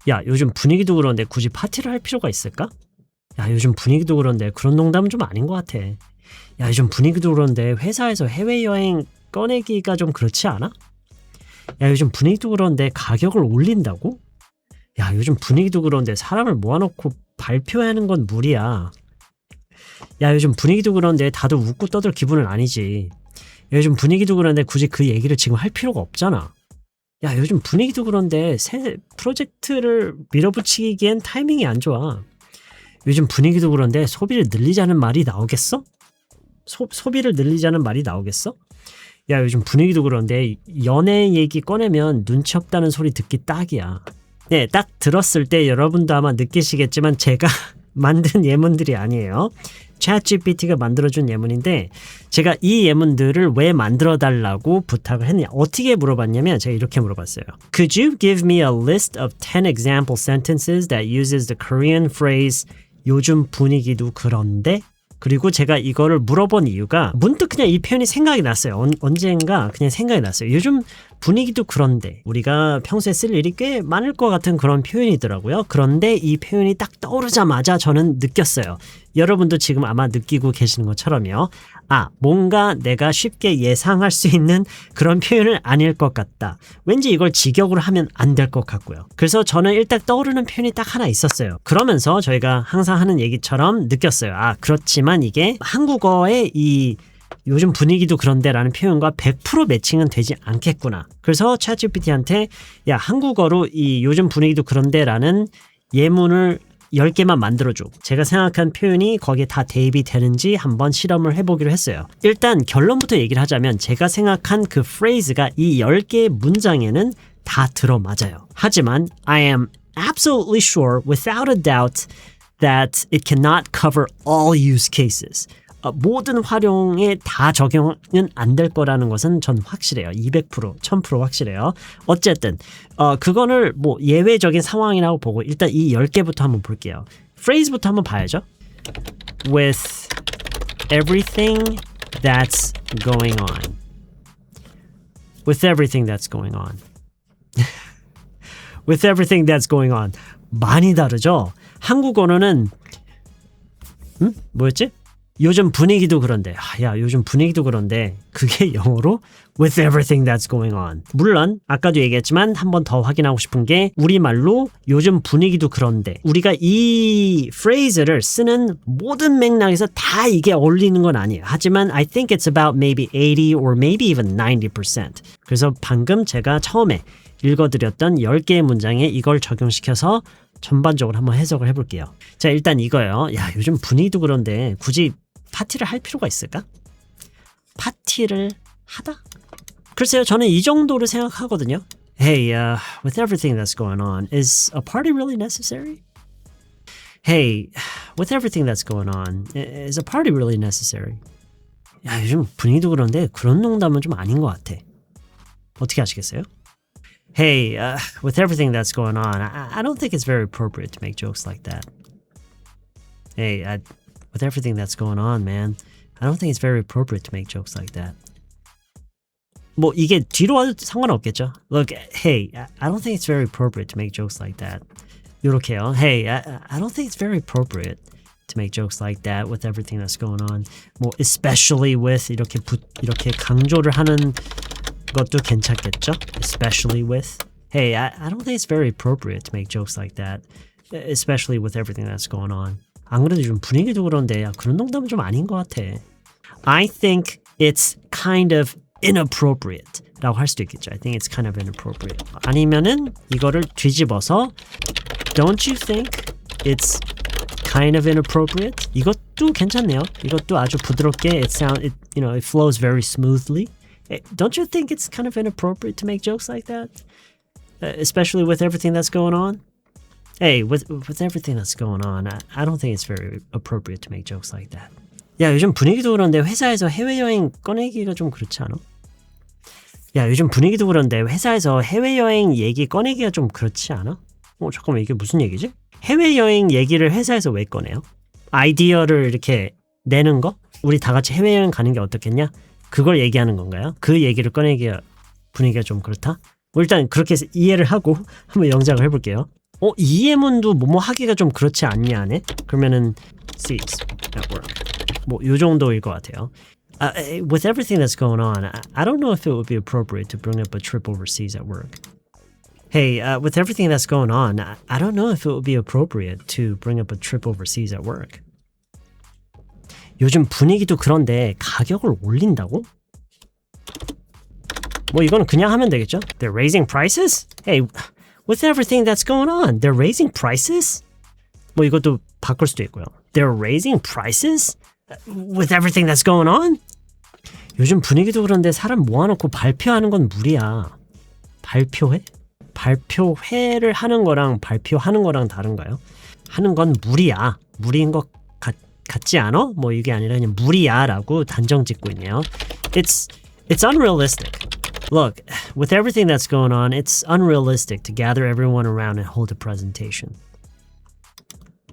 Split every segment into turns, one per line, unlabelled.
야, 요즘 분위기도 그런데 굳이 파티를 할 필요가 있을까? 야, 요즘 분위기도 그런데 그런 농담은 좀 아닌 것 같아. 야, 요즘 분위기도 그런데 회사에서 해외여행 꺼내기가 좀 그렇지 않아? 야, 요즘 분위기도 그런데 가격을 올린다고? 야, 요즘 분위기도 그런데 사람을 모아놓고 발표하는 건 무리야. 야, 요즘 분위기도 그런데 다들 웃고 떠들 기분은 아니지. 야, 요즘 분위기도 그런데 굳이 그 얘기를 지금 할 필요가 없잖아. 야, 요즘 분위기도 그런데 새 프로젝트를 밀어붙이기엔 타이밍이 안 좋아. 요즘 분위기도 그런데 소비를 늘리자는 말이 나오겠어? 소비를 늘리자는 말이 나오겠어? 야, 요즘 분위기도 그런데 연애 얘기 꺼내면 눈치 없다는 소리 듣기 딱이야. 네, 딱 들었을 때 여러분도 아마 느끼시겠지만 제가 만든 예문들이 아니에요. ChatGPT가 만들어준 예문인데 제가 이 예문들을 왜 만들어달라고 부탁을 했냐. 어떻게 물어봤냐면 제가 이렇게 물어봤어요. Could you give me a list of 10 example sentences that uses the Korean phrase 요즘 분위기도 그런데? 그리고 제가 이거를 물어본 이유가 문득 그냥 이 표현이 생각이 났어요. 언젠가 그냥 생각이 났어요. 요즘 분위기도 그런데 우리가 평소에 쓸 일이 꽤 많을 것 같은 그런 표현이더라고요. 그런데 이 표현이 딱 떠오르자마자 저는 느꼈어요. 여러분도 지금 아마 느끼고 계시는 것처럼요. 아, 뭔가 내가 쉽게 예상할 수 있는 그런 표현은 아닐 것 같다. 왠지 이걸 직역으로 하면 안 될 것 같고요. 그래서 저는 일단 떠오르는 표현이 딱 하나 있었어요. 그러면서 저희가 항상 하는 얘기처럼 느꼈어요. 아, 그렇지만 이게 한국어의 이 요즘 분위기도 그런데 라는 표현과 100% 매칭은 되지 않겠구나. 그래서 챗GPT한테 야, 한국어로 이 요즘 분위기도 그런데 라는 예문을 10개만 만들어줘. 제가 생각한 표현이 거기에 다 대입이 되는지 한번 실험을 해보기로 했어요. 일단 결론부터 얘기를 하자면 제가 생각한 그 phrase가 이 10개의 문장에는 다 들어맞아요. 하지만 I am absolutely sure without a doubt that it cannot cover all use cases. 모든 활용에 다 적용은 안 될 거라는 것은 전 확실해요. 200%, 1000% 확실해요. 어쨌든 그거를 뭐 예외적인 상황이라고 보고 일단 이 10개부터 한번 볼게요. phrase부터 한번 봐야죠. With everything that's going on. With everything that's going on. With everything that's going on. 많이 다르죠? 한국 언어는 뭐였지? 요즘 분위기도 그런데 야, 요즘 분위기도 그런데 그게 영어로 with everything that's going on. 물론 아까도 얘기했지만 한 번 더 확인하고 싶은 게 우리말로 요즘 분위기도 그런데 우리가 이 phrase를 쓰는 모든 맥락에서 다 이게 어울리는 건 아니에요. 하지만 I think it's about maybe 80 or maybe even 90%. 그래서 방금 제가 처음에 읽어드렸던 10개의 문장에 이걸 적용시켜서 전반적으로 한번 해석을 해볼게요. 자, 일단 이거예요. 야, 요즘 분위기도 그런데 굳이 파티를 할 필요가 있을까? 파티를 하다? 글쎄요, 저는 이 정도를 생각하거든요. Hey, with everything that's going on, is a party really necessary? Hey, with everything that's going on, is a party really necessary? 야, 요즘 분위기도 그런데 그런 농담은 좀 아닌 것 같아. 어떻게 아시겠어요? Hey, with everything that's going on, I don't think it's very appropriate to make jokes like that. Hey, with everything that's going on, man, I don't think it's very appropriate to make jokes like that. 뭐 이게 뒤로 와도 상관없겠죠. Look, hey, I don't think it's very appropriate to make jokes like that. 요렇게요. Hey, I don't think it's very appropriate to make jokes like that with everything that's going on. 뭐 especially with 이렇게 강조를 하는 것도 괜찮겠죠? Especially with. Hey, I don't think it's very appropriate to make jokes like that, especially with everything that's going on. 안 그래도 좀 분위기도 그런데 야, 그런 농담은 좀 아닌 것 같아. I think it's kind of inappropriate 라고 할 수도 있겠죠. I think it's kind of inappropriate. 아니면은 이거를 뒤집어서 Don't you think it's kind of inappropriate? 이것도 괜찮네요. 이것도 아주 부드럽게 it flows very smoothly. Don't you think it's kind of inappropriate to make jokes like that? Especially with everything that's going on? Hey, with everything that's going on, I don't think it's very appropriate to make jokes like that. 야, 요즘 분위기도 그런데 회사에서 해외여행 꺼내기가 좀 그렇지 않아? 야, 요즘 분위기도 그런데 회사에서 해외여행 얘기 꺼내기가 좀 그렇지 않아? 잠깐만, 이게 무슨 얘기지? 해외여행 얘기를 회사에서 왜 꺼내요? 아이디어를 이렇게 내는 거? 우리 다 같이 해외여행 가는 게 어떻겠냐? 그걸 얘기하는 건가요? 그 얘기를 꺼내기가 분위기가 좀 그렇다? 일단 그렇게 해서 이해를 하고 한번 영작을 해볼게요. 이 예문도 뭐뭐 하기가 좀 그렇지 않냐네? 그러면은 C's at work. 뭐 요 정도일 것 같아요. With everything that's going on, I don't know if it would be appropriate to bring up a trip overseas at work. Hey, with everything that's going on, I don't know if it would be appropriate to bring up a trip overseas at work. 요즘 분위기도 그런데 가격을 올린다고? 뭐 이거는 그냥 하면 되겠죠? They're raising prices? Hey, with everything that's going on, they're raising prices? 뭐 이것도 바꿀 수도 있고요. They're raising prices? With everything that's going on? 요즘 분위기도 그런데 사람 모아놓고 발표하는 건 무리야. 발표회? 발표회를 하는 거랑 발표하는 거랑 다른가요? 하는 건 무리야. 무리인 것 같지 않아? 뭐 이게 아니라 그냥 무리야 라고 단정 짓고 있네요. It's unrealistic. Look, with everything that's going on, it's unrealistic to gather everyone around and hold a presentation.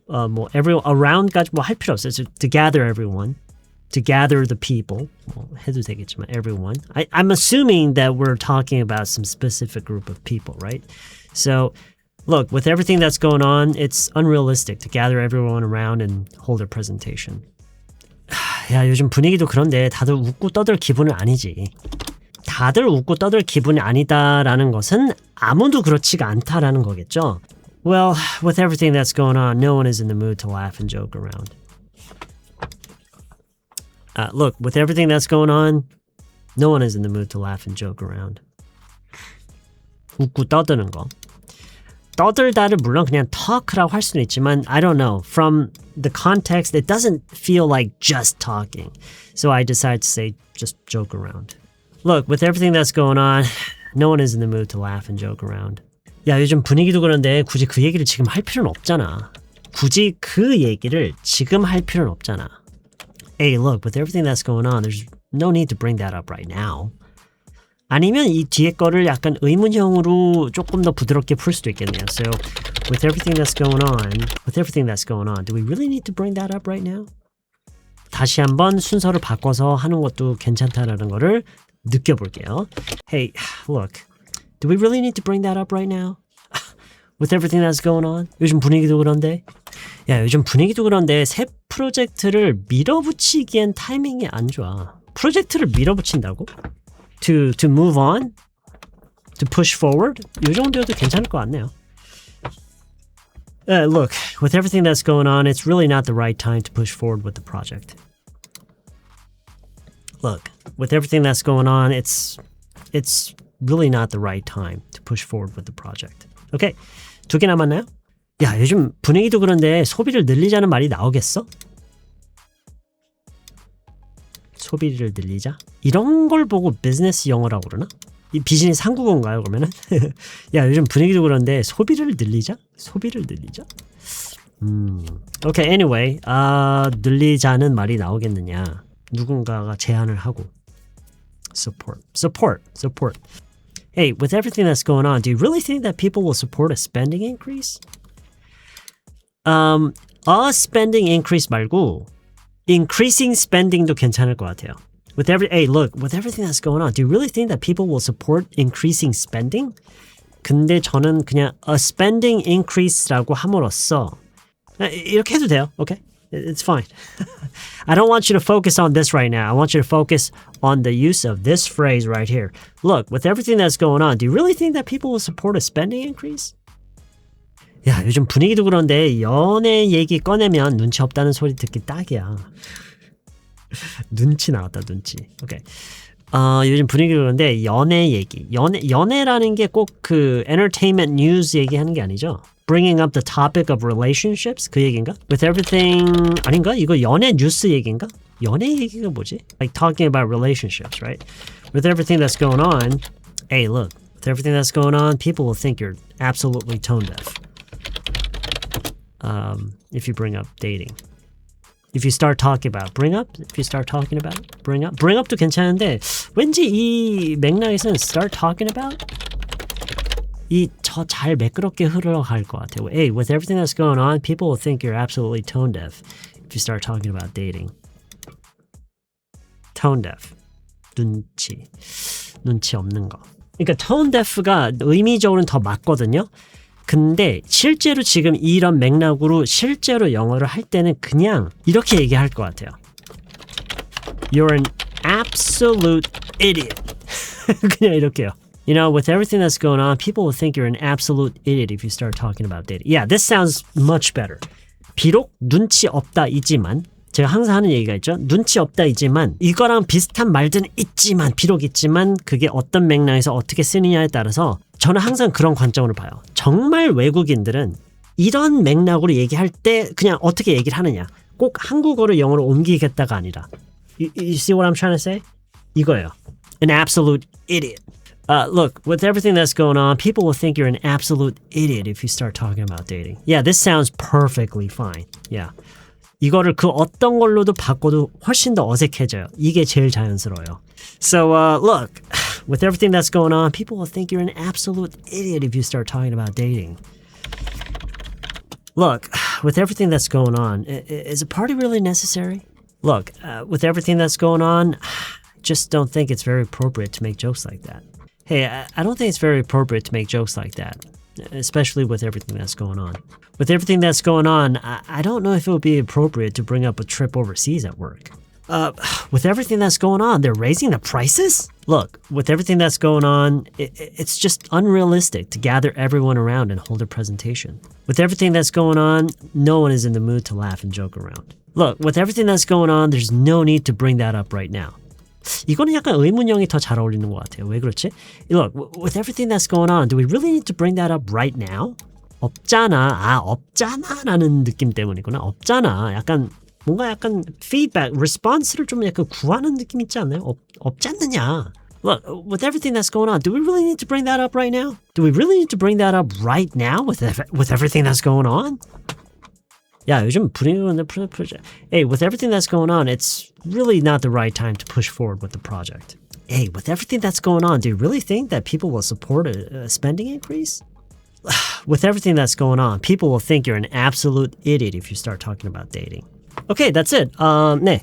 뭐 everyone around까지 뭐 할 필요 없어요. To gather everyone, to gather the people. 뭐 해도 되겠지만 everyone. I'm assuming that we're talking about some specific group of people, right? So, look, with everything that's going on, it's unrealistic to gather everyone around and hold a presentation. 야, 요즘 분위기도 그런데 다들 웃고 떠들 기분은 아니지. 다들 웃고 떠들 기분이 아니다라는 것은 아무도 그렇지가 않다라는 거겠죠. Well, with everything that's going on, no one is in the mood to laugh and joke around. Look, with everything that's going on, no one is in the mood to laugh and joke around. 웃고 떠드는 거. 떠들다를 물론 그냥 talk라고 할 수는 있지만 I don't know. From the context, it doesn't feel like just talking. So I decided to say just joke around. Look, with everything that's going on, no one is in the mood to laugh and joke around. 야, 요즘 분위기도 그런데 굳이 그 얘기를 지금 할 필요는 없잖아. 굳이 그 얘기를 지금 할 필요는 없잖아. Hey, look, with everything that's going on, there's no need to bring that up right now. 아니면 이 뒤에 거를 약간 의문형으로 조금 더 부드럽게 풀 수도 있겠네요. So, with everything that's going on, do we really need to bring that up right now? 다시 한번 순서를 바꿔서 하는 것도 괜찮다라는 거를 느껴볼게요. Hey, look, do we really need to bring that up right now? With everything that's going on? 요즘 분위기도 그런데? 야, 요즘 분위기도 그런데 새 프로젝트를 밀어붙이기엔 타이밍이 안 좋아. 프로젝트를 밀어붙인다고? To move on? To push forward? 이 정도여도 괜찮을 것 같네요. Look, with everything that's going on, it's really not the right time to push forward with the project. Look, with everything that's going on, it's really not the right time to push forward with the project. 오케이, 2개 남았나요? 야, 요즘 분위기도 그런데 소비를 늘리자는 말이 나오겠어? 소비를 늘리자? 이런 걸 보고 비즈니스 영어라고 그러나? 이 비즈니스 한국어인가요, 그러면은? 야, 요즘 분위기도 그런데 소비를 늘리자? 소비를 늘리자? 오케이, anyway, 늘리자는 말이 나오겠느냐? 누군가가 제안을 하고 support. Hey, with everything that's going on, do you really think that people will support a spending increase? A spending increase 말고 increasing spending도 괜찮을 것 같아요. With everything that's going on, do you really think that people will support increasing spending? 근데 저는 그냥 a spending increase라고 함으로써 이렇게 해도 돼요. Okay? It's fine. I don't want you to focus on this right now. I want you to focus on the use of this phrase right here. Look, with everything that's going on, do you really think that people will support a spending increase? 야, 요즘 분위기도 그런데 연애 얘기 꺼내면 눈치 없다는 소리 듣기 딱이야. 눈치 나왔다, 눈치. 오케이. 요즘 분위기도 그런데 연애 얘기. 연애라는 게 꼭 그 entertainment news 얘기하는 게 아니죠. Bringing up the topic of relationships 그 얘기인가? With everything 아닌가? 이거 연애 뉴스 얘기인가? 연애 얘기가 뭐지? Like talking about relationships, right? With everything that's going on, hey, look, with everything that's going on, people will think you're absolutely tone deaf. If you bring up dating. If you start talking about bring up도 괜찮은데 왠지 이 맥락에서는 start talking about 이 저 잘 매끄럽게 흘러갈 것 같아요. Hey, with everything that's going on, people will think you're absolutely tone deaf if you start talking about dating. Tone deaf. 눈치 없는 거. 그러니까 tone deaf가 의미적으로는 더 맞거든요. 근데 실제로 지금 이런 맥락으로 실제로 영어를 할 때는 그냥 이렇게 얘기할 것 같아요. You're an absolute idiot. 그냥 이렇게요. You know, with everything that's going on, people will think you're an absolute idiot if you start talking about dating. Yeah, this sounds much better. 비록 눈치 없다이지만 제가 항상 하는 얘기가 있죠. 눈치 없다이지만 이거랑 비슷한 말들은 있지만 비록 있지만 그게 어떤 맥락에서 어떻게 쓰느냐에 따라서 저는 항상 그런 관점으로 봐요. 정말 외국인들은 이런 맥락으로 얘기할 때 그냥 어떻게 얘기를 하느냐. 꼭 한국어를 영어로 옮기겠다가 아니라 You see what I'm trying to say? 이거예요. An absolute idiot. Look, with everything that's going on, people will think you're an absolute idiot if you start talking about dating. Yeah, this sounds perfectly fine. Yeah. 이거를 그 어떤 걸로도 바꿔도 훨씬 더 어색해져요. 이게 제일 자연스러워요. So, look, with everything that's going on, people will think you're an absolute idiot if you start talking about dating. Look, with everything that's going on, is a party really necessary? Look, with everything that's going on, I just don't think it's very appropriate to make jokes like that. Hey, I don't think it's very appropriate to make jokes like that, especially with everything that's going on. With everything that's going on, I don't know if it would be appropriate to bring up a trip overseas at work. With everything that's going on, they're raising the prices? Look, with everything that's going on, it's just unrealistic to gather everyone around and hold a presentation. With everything that's going on, no one is in the mood to laugh and joke around. Look, with everything that's going on, there's no need to bring that up right now. 이거는 약간 의문형이 더 잘 어울리는 것 같아요. 왜 그렇지? Look, with everything that's going on, do we really need to bring that up right now? 없잖아. 없잖아 라는 느낌 때문이구나. 없잖아. 뭔가 약간 feedback, response를 좀 약간 구하는 느낌 있지 않나요? 없지 않느냐. Look, with everything that's going on, do we really need to bring that up right now? Do we really need to bring that up right now with everything that's going on? 야, 요즘 분위기가 Hey, with everything that's going on, it's really not the right time to push forward with the project. Hey, with everything that's going on, do you really think that people will support a spending increase? With everything that's going on, people will think you're an absolute idiot if you start talking about dating. Okay, that's it. 네.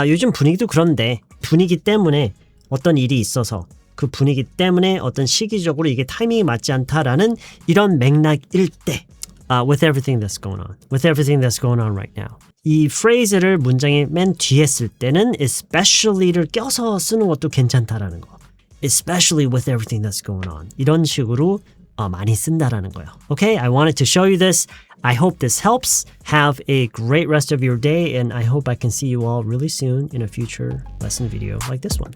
요즘 분위기도 그런데 분위기 때문에 어떤 일이 있어서 그 분위기 때문에 어떤 시기적으로 이게 타이밍이 맞지 않다라는 이런 맥락일 때 with everything that's going on. With everything that's going on right now. 이 phrase를 문장의 맨 뒤에 쓸 때는 especially를 껴서 쓰는 것도 괜찮다라는 거. Especially with everything that's going on. 이런 식으로 많이 쓴다라는 거예요. Okay, I wanted to show you this. I hope this helps. Have a great rest of your day, and I hope I can see you all really soon in a future lesson video like this one.